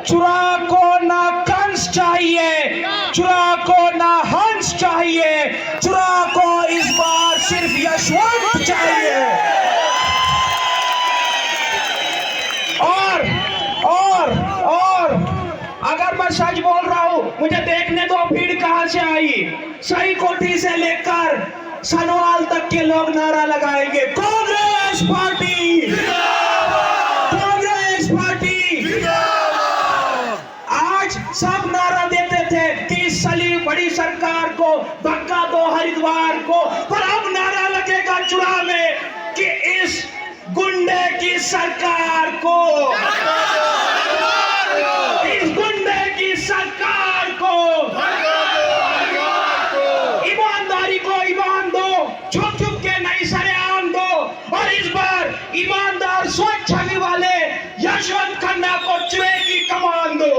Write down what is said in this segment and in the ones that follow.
चुरा को ना कंस चाहिए, चुरा को ना हंस चाहिए, चुरा को इस बार सिर्फ यशवंत चाहिए। और अगर मैं सच बोल रहा हूं, मुझे देखने दो भीड़ कहां से आई। सही कोठी से लेकर सनवाल तक के लोग नारा लगाएंगे, कांग्रेस पार्टी, कांग्रेस पार्टी। आज सब नारा देते थे कि इस साली बड़ी सरकार को धक्का दो हरिद्वार को, पर अब नारा लगेगा चुरा में कि इस गुंडे की सरकार को, इस गुंडे की सरकार को, ईमानदारी को ईमान दो, छुप छुप के नहीं सरेआम दो। और इस बार ईमानदार स्वच्छ छवि वाले यशवंत खन्ना को चुरे की कमान दो।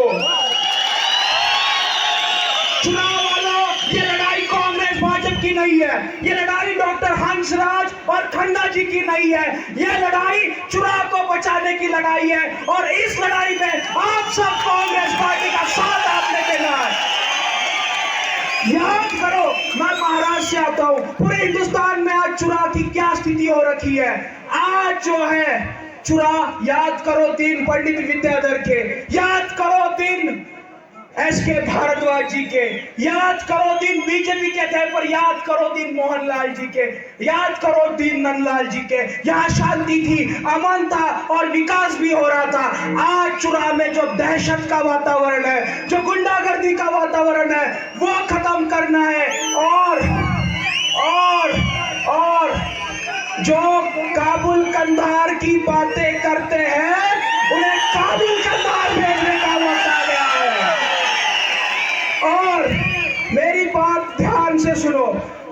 चुनाव वालों, ये लड़ाई कांग्रेस भाजपा की नहीं है, ये लड़ाई डॉक्टर हंसराज और खन्ना जी की नहीं है, ये लड़ाई चुरा को बचाने की लड़ाई है। और इस लड़ाई में आप सब कांग्रेस पार्टी का साथ आपने देना है। याद करो, मैं महाराष्ट्र से आता हूं, पूरे हिंदुस्तान में आज चुरा की क्या स्थिति हो रखी है। आज जो है चुरा, याद करो दिन पंडित विद्याधर के, याद करो दिन एसके भारद्वाज जी के, याद करो दिन बीजेपी के थे, पर याद करो दिन मोहनलाल जी के, याद करो दिन नंदलाल जी के। यहाँ शांति थी, अमन था और विकास भी हो रहा था। आज चुरा में जो दहशत का वातावरण है, जो गुंडागर्दी का वातावरण है, वो खत्म करना है। और जो काबुल कंधार की बातें करते हैं, उन्हें काबुल कंधार भेजने का वक्त आ गया है। और मेरी बात ध्यान से सुनो,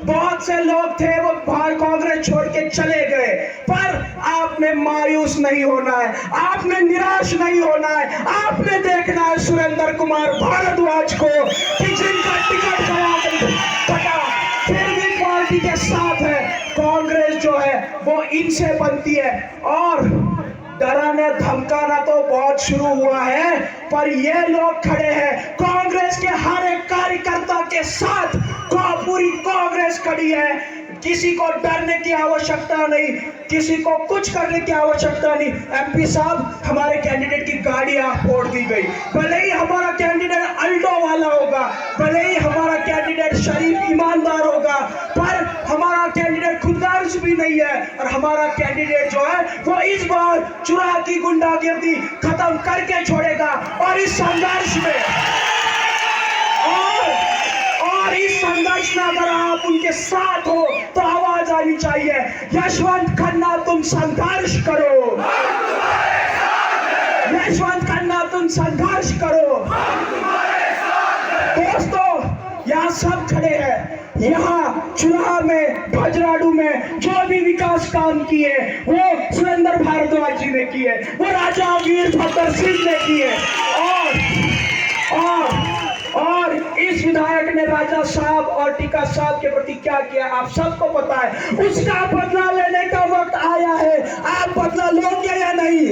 बहुत से लोग थे वो बाहर कांग्रेस छोड़ के चले गए, पर आपने मायूस नहीं होना है, आपने निराश नहीं होना है। आपने देखना है सुरेंद्र कुमार भारद्वाज को कि जिनका टिकट कटा फिर भी पार्टी के साथ है। कांग्रेस जो है वो इनसे बनती है। और डराने धमकाना तो बहुत शुरू हुआ है, पर ये लोग खड़े हैं कांग्रेस के हर एक कार्यकर्ता के साथ। पूरी कांग्रेस खड़ी है, किसी को डरने की आवश्यकता नहीं, किसी को कुछ करने की आवश्यकता नहीं। एमपी साहब, हमारे कैंडिडेट की गाड़ियां फोड़ दी गई, भले ही हमारा कैंडिडेट अल्टो वाला होगा, भले ही हमारा कैंडिडेट शरीफ ईमानदार होगा, पर हमारा कैंडिडेट खुदगार्ज भी नहीं है। और हमारा कैंडिडेट जो है वो इस बार चुरा की गुंडागर्दी खत्म करके छोड़ेगा। और इस संघर्ष में और इस संघर्ष में अगर आप उनके साथ हो तो आवाज आनी चाहिए, यशवंत खन्ना तुम संघर्ष करो, यशवंत खन्ना तुम संघर्ष करो। दोस्तों, यहाँ सब खड़े हैं, यहाँ चुनाव में भजराडू में जो भी विकास काम किए वो सुरेंद्र भारद्वाज जी ने किए, वो राजा वीरभद्र सिंह ने किए। और इस विधायक ने राजा साहब और टीका साहब के प्रति क्या किया आप सबको पता है। उसका बदला लेने का वक्त आया है। आप बदला लोगे या नहीं?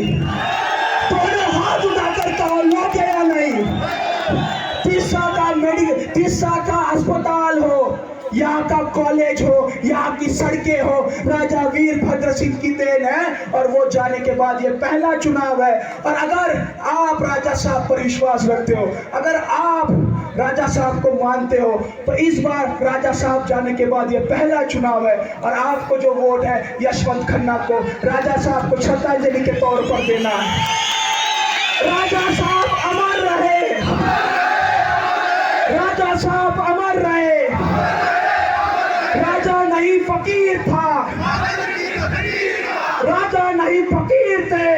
दोनों हाथ उठाकर कहो, लोगे या नहीं? तीसा का अस्पताल हो, यहाँ का कॉलेज हो, यहाँ की सड़कें हो, राजा वीरभद्र सिंह की देन है। और वो जाने के बाद ये पहला चुनाव है। और अगर आप राजा साहब पर विश्वास रखते हो, अगर आप राजा साहब को मानते हो, तो इस बार राजा साहब जाने के बाद ये पहला चुनाव है। और आपको जो वोट है यशवंत खन्ना को, राजा साहब को श्रद्धांजलि के तौर पर देना है। राजा साहब अमर रहे, राजा साहब अमर रहे। राजा नहीं फकीर था, राजा नहीं फकीर थे।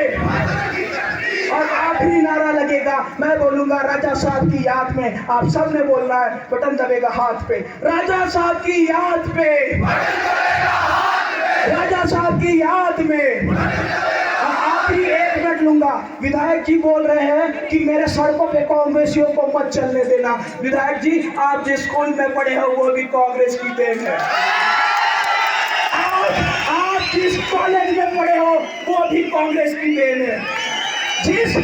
और आखिरी नारा लगेगा, मैं बोलूंगा राजा साहब की याद में, आप सब ने बोलना है, बटन दबेगा हाथ पे, राजा साहब की याद पे, राजा साहब की याद में। आखिरी 1 मिनट लूंगा। विधायक जी बोल रहे हैं कि मेरे सड़कों पे कांग्रेसियों को मत चलने देना। विधायक जी, आप जिस स्कूल में पढ़े हो वो भी कांग्रेस की देन है। आप जिस कॉलेज में पढ़े हो वो भी कांग्रेस की देन है। जिस